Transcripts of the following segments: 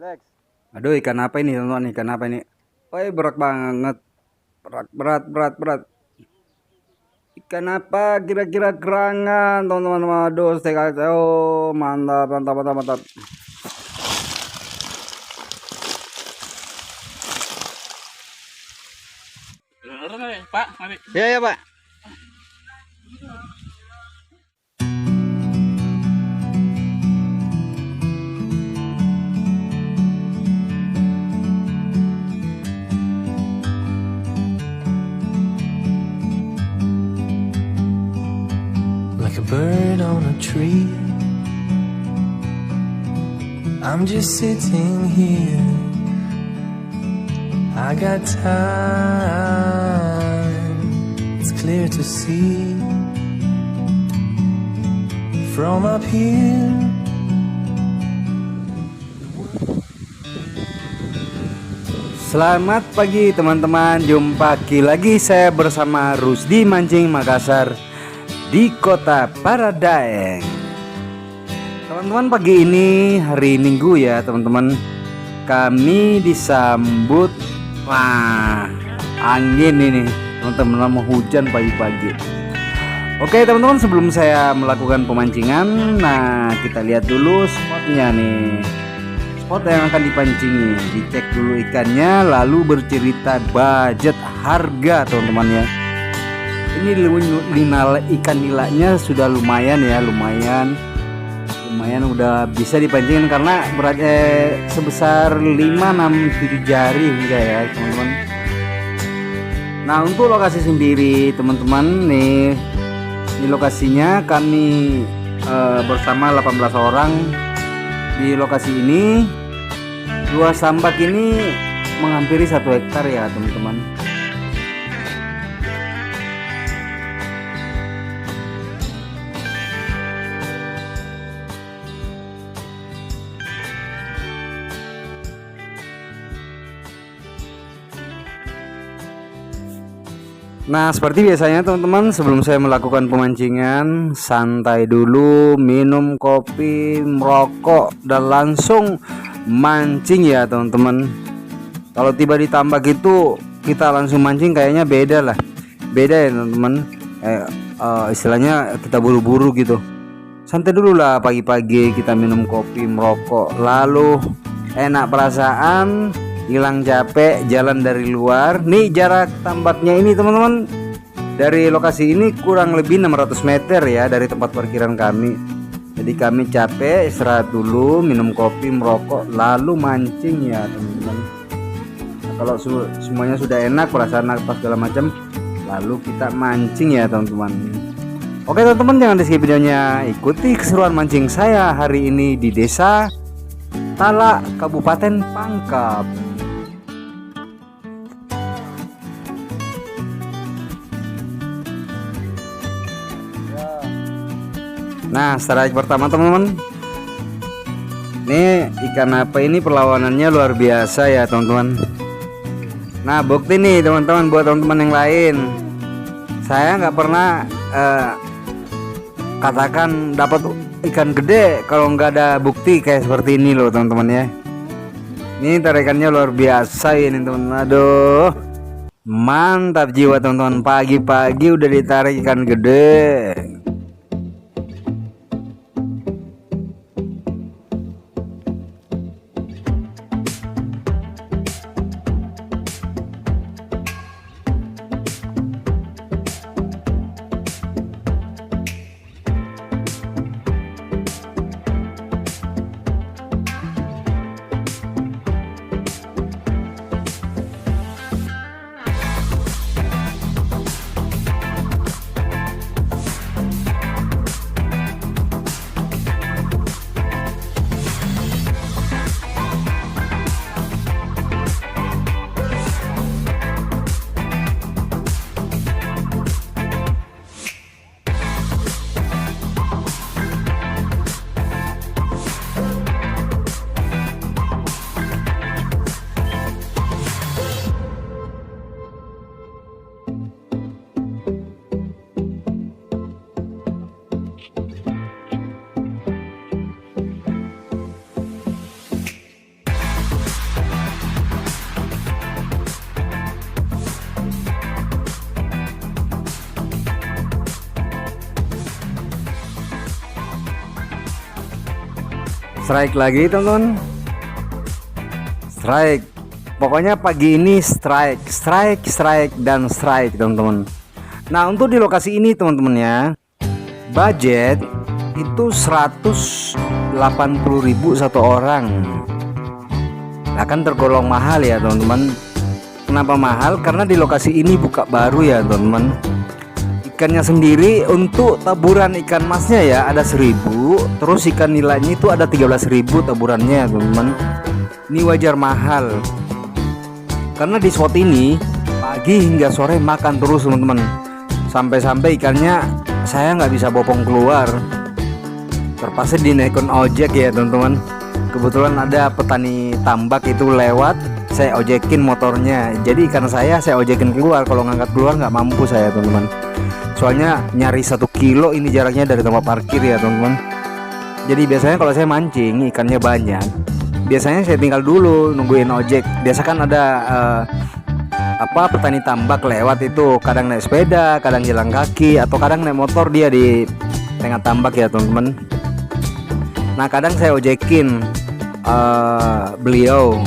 Lex. Aduh, ikan apa ini teman-teman? Ikan apa ini? Woi, berat banget. Berat. Ikan apa kira-kira gerangan teman-teman? Waduh, steak aja. Oh, mantap. Pak, mari. Ya Pak. Like a bird on a tree, I'm just sitting here. I got time, it's clear to see. From up here, Selamat pagi teman-teman. Jumpa lagi saya bersama Rusdi Mancing Makassar di Kota Paradaeng. Teman-teman, pagi ini hari Minggu ya teman-teman. Kami disambut angin ini teman-teman, mau hujan pagi-pagi. Oke teman-teman, sebelum saya melakukan pemancingan, nah kita lihat dulu spotnya nih. Spot yang akan dipancing, dicek dulu ikannya, lalu bercerita budget harga teman-teman ya. Ini ikan nilainya sudah lumayan ya, lumayan udah bisa dipancingin karena beratnya sebesar 5, 6, 7 jari hingga ya teman-teman. Nah, untuk lokasi sendiri teman-teman nih, ini lokasinya kami bersama 18 orang di lokasi ini. Luas tambak ini menghampiri 1 hektar ya teman-teman. Nah, seperti biasanya teman-teman, sebelum saya melakukan pemancingan, santai dulu, minum kopi, merokok, dan langsung mancing ya teman-teman. Kalau tiba di tambak itu kita langsung mancing kayaknya beda ya teman-teman. Istilahnya kita buru-buru gitu. Santai dulu lah pagi-pagi, kita minum kopi, merokok, lalu enak perasaan, hilang capek, jalan dari luar. Nih jarak tambaknya ini teman-teman, dari lokasi ini kurang lebih 600 meter ya dari tempat parkiran kami. Jadi kami capek, istirahat dulu, minum kopi, merokok, lalu mancing ya teman-teman. Nah, kalau semuanya sudah enak, perasaan apa segala macam, lalu kita mancing ya teman-teman. Oke teman-teman, jangan di skip videonya, ikuti keseruan mancing saya hari ini di Desa Talak, Kabupaten Pangkep. Nah, strike pertama teman-teman. Nih ikan apa ini, perlawanannya luar biasa ya teman-teman. Nah, bukti nih teman-teman buat teman-teman yang lain. Saya nggak pernah katakan dapat ikan gede kalau nggak ada bukti kayak seperti ini loh teman-teman ya. Ini tarikannya luar biasa ini teman-teman. Aduh, mantap jiwa teman-teman. Pagi-pagi udah ditarik ikan gede. Strike lagi teman-teman. Strike. Pokoknya pagi ini strike, dan strike teman-teman. Nah, untuk di lokasi ini teman-teman ya, budget itu 180.000 satu orang. Nah, kan tergolong mahal ya teman-teman. Kenapa mahal? Karena di lokasi ini buka baru ya teman-teman. Ikannya sendiri untuk taburan ikan masnya ya ada 1.000, terus ikan nilainya itu ada 13.000 taburannya teman-teman. Ini wajar mahal karena di spot ini pagi hingga sore makan terus teman-teman, sampai-sampai ikannya saya nggak bisa bopong keluar, terpaksa dinaikin ojek ya teman-teman. Kebetulan ada petani tambak itu lewat, saya ojekin motornya, jadi ikan saya ojekin keluar. Kalau ngangkat keluar nggak mampu saya teman-teman, soalnya nyari 1 kilo ini jaraknya dari tempat parkir ya teman-teman. Jadi biasanya kalau saya mancing ikannya banyak, biasanya saya tinggal dulu nungguin ojek. Biasa kan ada petani tambak lewat itu, kadang naik sepeda, kadang jalan kaki, atau kadang naik motor dia di tengah tambak ya teman-teman. Nah, kadang saya ojekin beliau.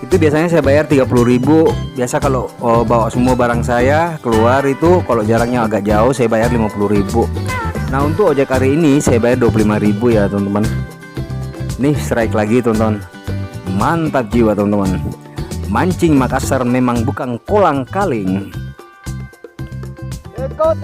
Itu biasanya saya bayar 30.000. Biasa kalau bawa semua barang saya keluar itu, kalau jaraknya agak jauh saya bayar 50.000. Nah, untuk ojek hari ini saya bayar 25.000 ya teman-teman. Nih strike lagi teman-teman. Mantap jiwa teman-teman. Mancing Makassar memang bukan kolang-kaling. Ikut.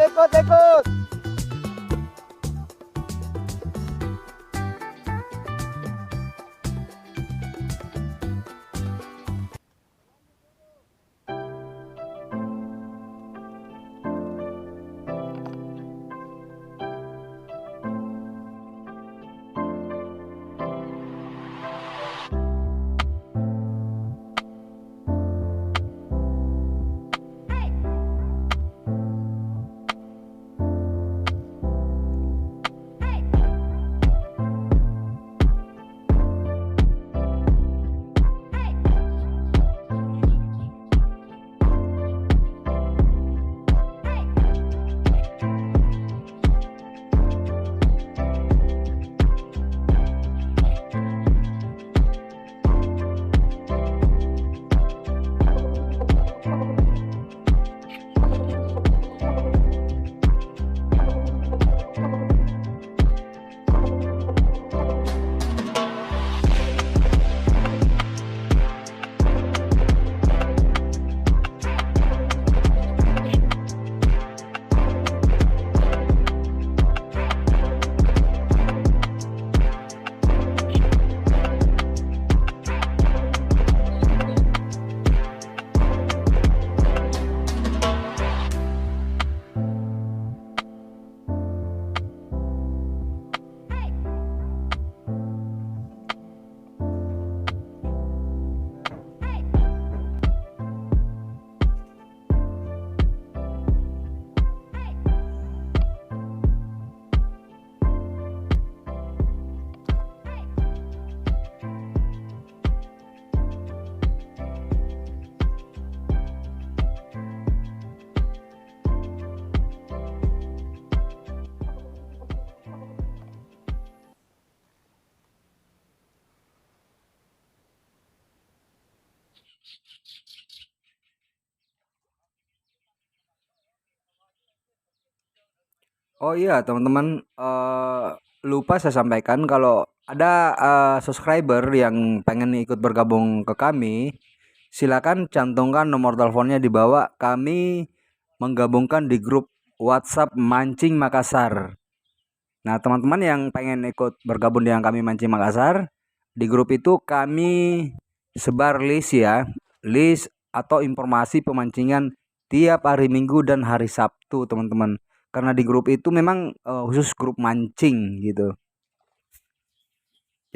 Oh iya teman-teman, lupa saya sampaikan kalau ada subscriber yang pengen ikut bergabung ke kami, silakan cantumkan nomor teleponnya di bawah. Kami menggabungkan di grup WhatsApp Mancing Makassar. Nah, teman-teman yang pengen ikut bergabung dengan kami Mancing Makassar, di grup itu kami sebar list ya, list atau informasi pemancingan tiap hari Minggu dan hari Sabtu teman-teman. Karena di grup itu memang khusus grup mancing gitu.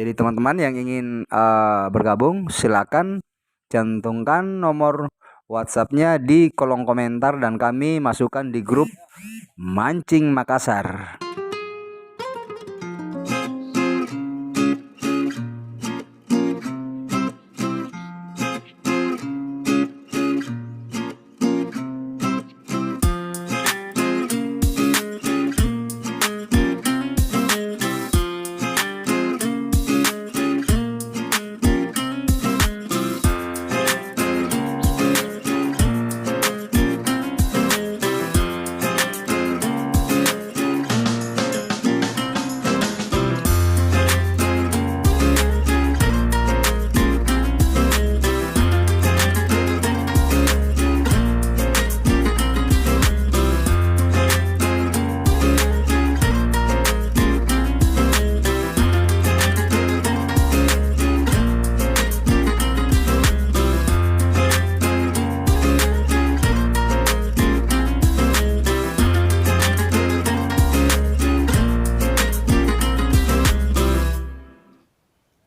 Jadi teman-teman yang ingin bergabung silakan cantumkan nomor WhatsAppnya di kolom komentar dan kami masukkan di grup Mancing Makassar.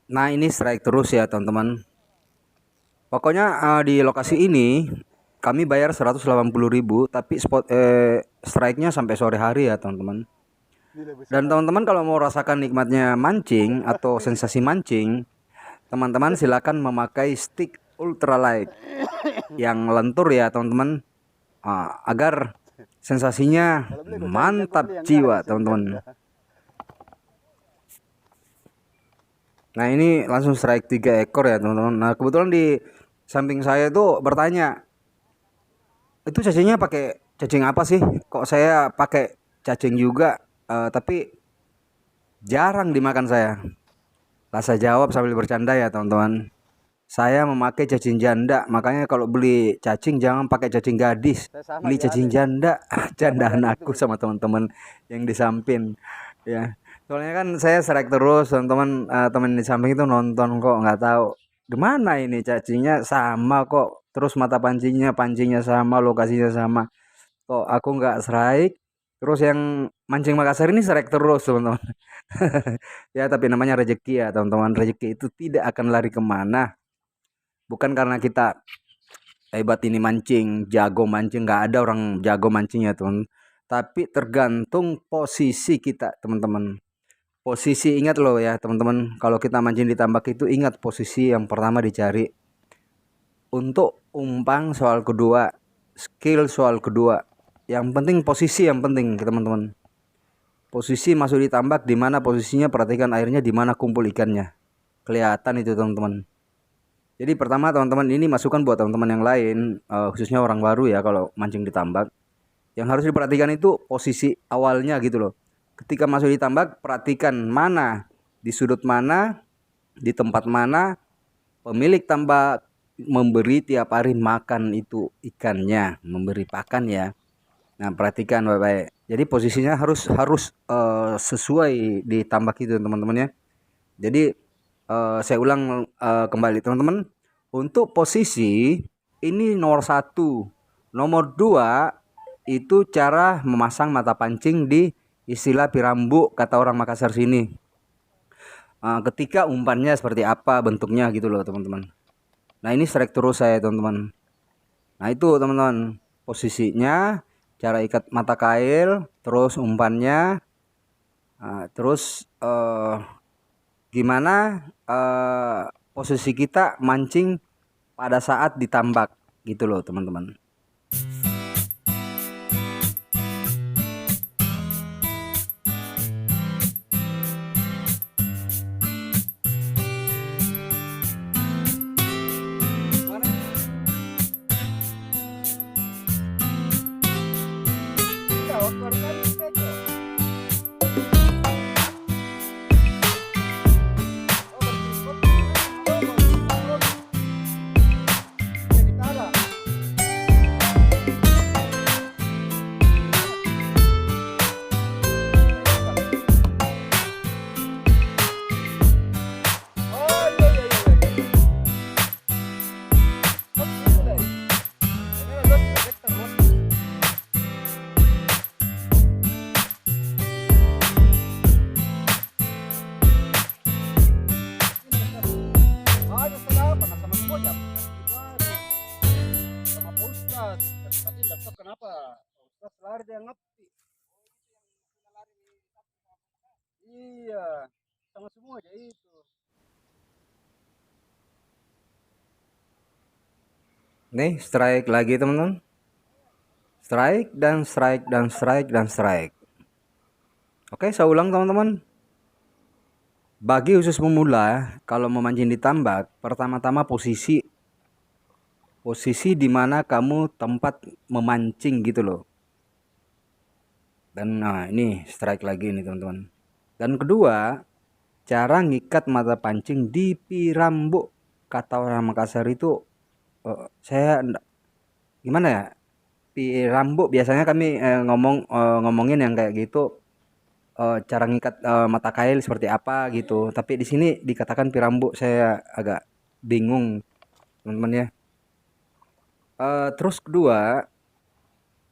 Nah ini strike terus ya teman-teman. Pokoknya di lokasi ini kami bayar 180.000, tapi strike-nya sampai sore hari ya teman-teman. Dan teman-teman kalau mau rasakan nikmatnya mancing atau sensasi mancing, teman-teman silakan memakai stick ultralight yang lentur ya teman-teman, agar sensasinya mantap jiwa teman-teman. Nah ini langsung strike 3 ekor ya teman-teman. Nah kebetulan di samping saya itu bertanya, itu cacingnya pakai cacing apa sih? Kok saya pakai cacing juga, tapi jarang dimakan saya. Lah saya jawab sambil bercanda ya teman-teman. Saya memakai cacing janda, makanya kalau beli cacing jangan pakai cacing gadis, beli cacing janda. Candaan aku sama teman-teman yang di samping ya. Soalnya kan saya strike terus teman-teman, teman di samping itu nonton kok nggak tahu di mana ini cacingnya sama kok, terus mata pancingnya sama, lokasinya sama, kok aku nggak strike. Terus yang mancing Makassar ini strike terus teman-teman. Ya tapi namanya rezeki ya teman-teman, rezeki itu tidak akan lari kemana. Bukan karena kita hebat ini mancing, jago mancing, nggak ada orang jago mancing ya teman. Tapi tergantung posisi kita teman-teman. Posisi, ingat loh ya teman-teman, kalau kita mancing di tambak itu ingat posisi yang pertama dicari. Untuk umpan soal kedua, skill soal kedua. Yang penting posisi yang penting teman-teman. Posisi masuk di tambak, di mana posisinya, perhatikan airnya, di mana kumpul ikannya. Kelihatan itu teman-teman. Jadi pertama teman-teman, ini masukan buat teman-teman yang lain, khususnya orang baru ya kalau mancing di tambak. Yang harus diperhatikan itu posisi awalnya gitu loh. Ketika masuk di tambak, perhatikan mana, di sudut mana, di tempat mana pemilik tambak memberi tiap hari makan itu ikannya, memberi pakan ya. Nah perhatikan baik-baik. Jadi posisinya harus sesuai di tambak itu teman-teman ya. Jadi saya ulang kembali teman-teman. Untuk posisi ini nomor 1, nomor 2 itu cara memasang mata pancing di istilah pirambu kata orang Makassar sini. Ketika umpannya seperti apa bentuknya gitu loh teman-teman. Nah ini strike terus saya teman-teman. Nah itu teman-teman, posisinya, cara ikat mata kail, terus umpannya, terus gimana posisi kita mancing pada saat ditambak gitu loh teman-teman. Tapi enggak tahu kenapa Ustaz lari dia ngepi. Iya, sama semua aja itu. Nih strike lagi teman-teman. Strike dan strike dan strike dan strike. Oke, saya ulang teman-teman. Bagi khusus pemula, kalau memancing di tambak, pertama-tama posisi di mana kamu tempat memancing gitu loh. Dan nah ini strike lagi nih teman-teman. Dan kedua, cara ngikat mata pancing di pirambu kata orang Makassar itu, saya gimana ya, pirambu biasanya kami ngomongin yang kayak gitu, cara ngikat mata kail seperti apa gitu, tapi di sini dikatakan pirambu, saya agak bingung teman-teman ya. Terus kedua,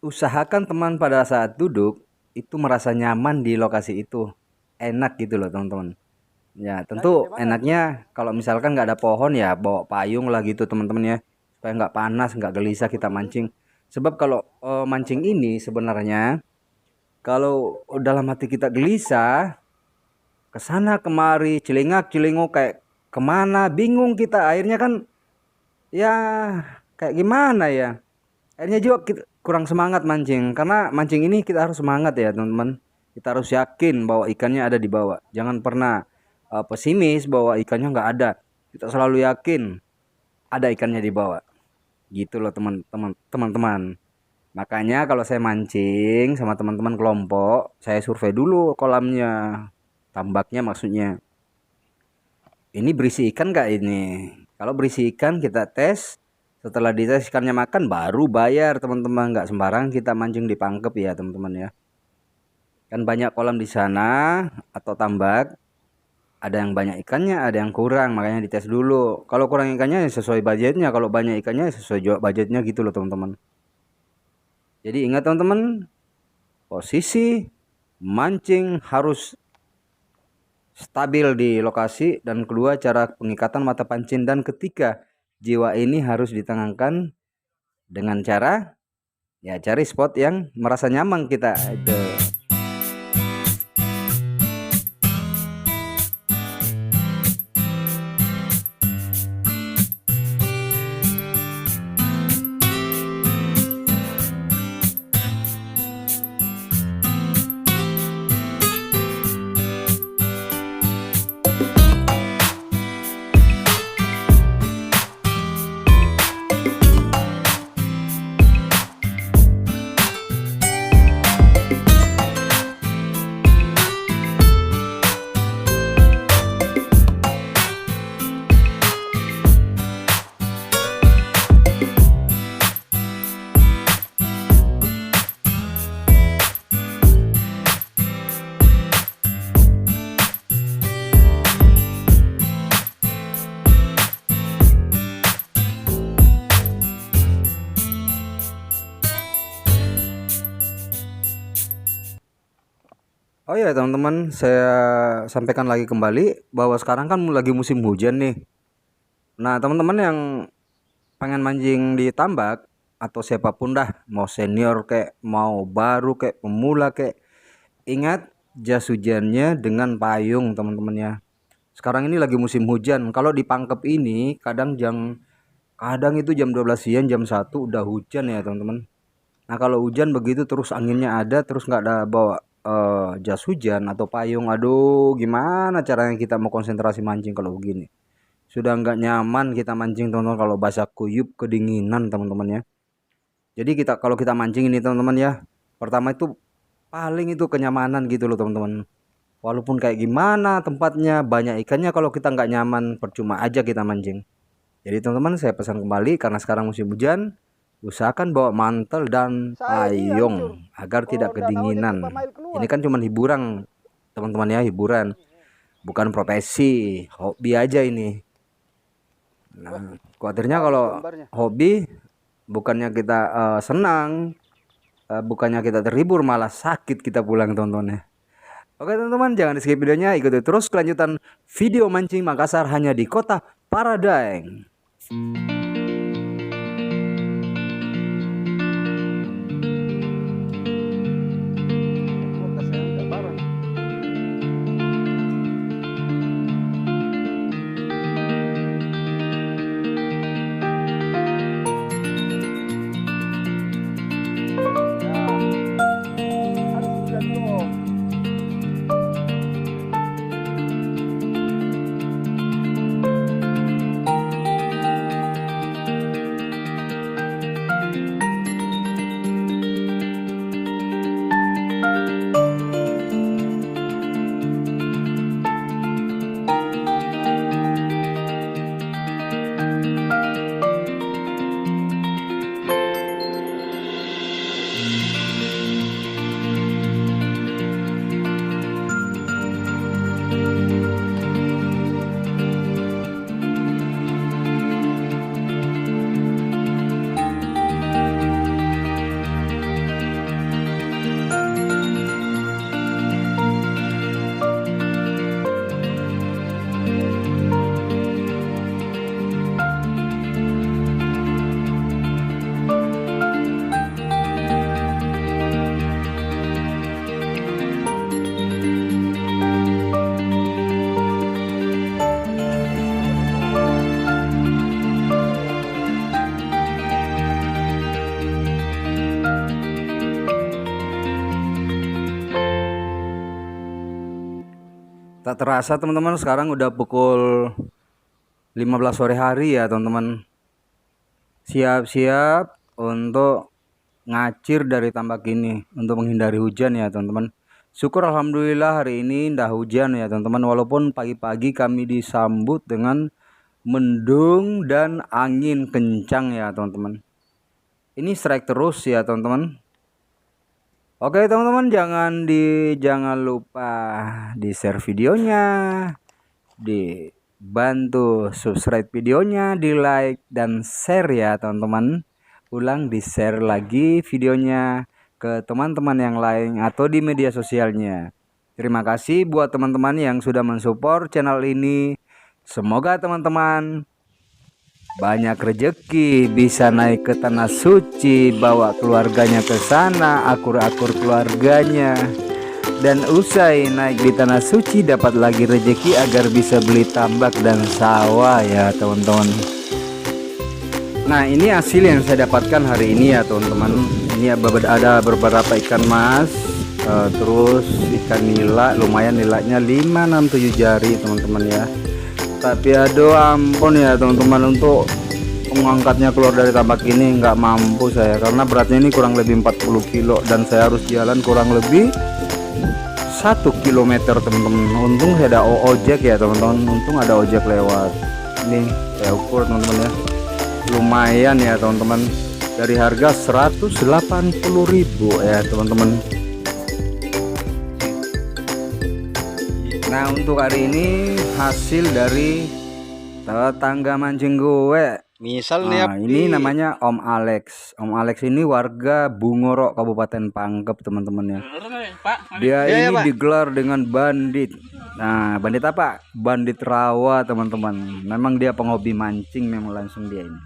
usahakan teman pada saat duduk itu merasa nyaman di lokasi itu, enak gitu loh teman-teman. Ya, tentu enaknya kalau misalkan nggak ada pohon ya bawa payung lah gitu teman-teman ya, supaya nggak panas, nggak gelisah kita mancing. Sebab kalau mancing ini sebenarnya kalau dalam hati kita gelisah, ke sana kemari, celingak celinguk kayak kemana, bingung kita. Akhirnya kan ya kayak gimana ya? Akhirnya juga kita kurang semangat mancing. Karena mancing ini kita harus semangat ya teman-teman. Kita harus yakin bahwa ikannya ada di bawah. Jangan pernah pesimis bahwa ikannya nggak ada. Kita selalu yakin ada ikannya di bawah. Gitu loh teman-teman. Makanya kalau saya mancing sama teman-teman kelompok, saya survei dulu kolamnya, tambaknya maksudnya. Ini berisi ikan nggak ini? Kalau berisi ikan kita tes. Setelah dites ikannya makan baru bayar teman-teman. Nggak sembarang kita mancing di pangkep ya teman-teman ya. Kan banyak kolam di sana atau tambak. Ada yang banyak ikannya, ada yang kurang, makanya dites dulu. Kalau kurang ikannya ya sesuai budgetnya, kalau banyak ikannya ya sesuai juga budgetnya gitu loh teman-teman. Jadi ingat teman-teman, posisi mancing harus stabil di lokasi, dan kedua cara pengikatan mata pancing, dan ketiga jiwa ini harus ditenangkan dengan cara ya cari spot yang merasa nyaman kita itu. Oh ya teman-teman, saya sampaikan lagi kembali bahwa sekarang kan lagi musim hujan nih. Nah teman-teman yang pengen mancing di tambak atau siapapun dah, mau senior kayak mau baru kayak pemula kayak, ingat jas hujannya dengan payung teman-teman ya. Sekarang ini lagi musim hujan. Kalau di pangkep ini kadang itu jam 12 siang, jam 1 udah hujan ya teman-teman. Nah kalau hujan begitu terus anginnya ada, terus nggak ada bawa jas hujan atau payung, aduh gimana caranya kita mau konsentrasi mancing kalau begini. Sudah nggak nyaman kita mancing teman-teman kalau basah kuyup kedinginan teman-teman ya. Jadi kalau kita mancing ini teman-teman ya, pertama itu paling itu kenyamanan gitu loh teman-teman. Walaupun kayak gimana tempatnya banyak ikannya, kalau kita nggak nyaman percuma aja kita mancing. Jadi teman-teman saya pesan kembali, karena sekarang musim hujan, usahakan bawa mantel dan payung agar tidak kedinginan. Ini kan cuma hiburan teman-teman ya, hiburan, bukan profesi, hobi aja ini. Nah, khawatirnya kalau hobi bukannya kita senang, bukannya kita terhibur, malah sakit kita pulang teman-teman ya. Oke teman-teman, jangan di skip videonya, ikuti terus kelanjutan video mancing Makassar hanya di Kota Paradaeng. Tak terasa teman-teman, sekarang udah pukul 15 sore hari ya teman-teman. Siap-siap untuk ngacir dari tambak ini untuk menghindari hujan ya teman-teman. Syukur alhamdulillah hari ini ndak hujan ya teman-teman, walaupun pagi-pagi kami disambut dengan mendung dan angin kencang ya teman-teman. Ini strike terus ya teman-teman. Oke teman-teman, jangan lupa di share videonya, dibantu subscribe videonya, di like dan share ya teman-teman. Ulang di share lagi videonya ke teman-teman yang lain atau di media sosialnya. Terima kasih buat teman-teman yang sudah mensupport channel ini. Semoga teman-teman banyak rejeki, bisa naik ke tanah suci, bawa keluarganya ke sana, akur-akur keluarganya, dan usai naik di tanah suci dapat lagi rejeki agar bisa beli tambak dan sawah ya teman-teman. Nah, ini hasil yang saya dapatkan hari ini ya teman-teman. Ini ada beberapa ikan mas, terus ikan nila, lumayan nilainya 5, 6, 7 jari teman-teman ya. Tapi aduh ampun ya teman-teman, untuk mengangkatnya keluar dari tambak ini nggak mampu saya, karena beratnya ini kurang lebih 40 kilo dan saya harus jalan kurang lebih 1 kilometer teman-teman. Untung saya ada ojek ya teman-teman, untung ada ojek lewat. Ini saya ukur teman-teman ya, lumayan ya teman-teman, dari harga 180.000 ya teman-teman. Nah, untuk hari ini hasil dari tetangga mancing gue. Misal Nah, ini namanya Om Alex. Om Alex ini warga Bungorok, Kabupaten Pangkep teman-teman ya. Pak, mari. Dia Ya, ini Pak. digelar dengan bandit. Nah, bandit apa? Bandit rawa teman-teman. Memang dia penghobi mancing, memang langsung dia ini.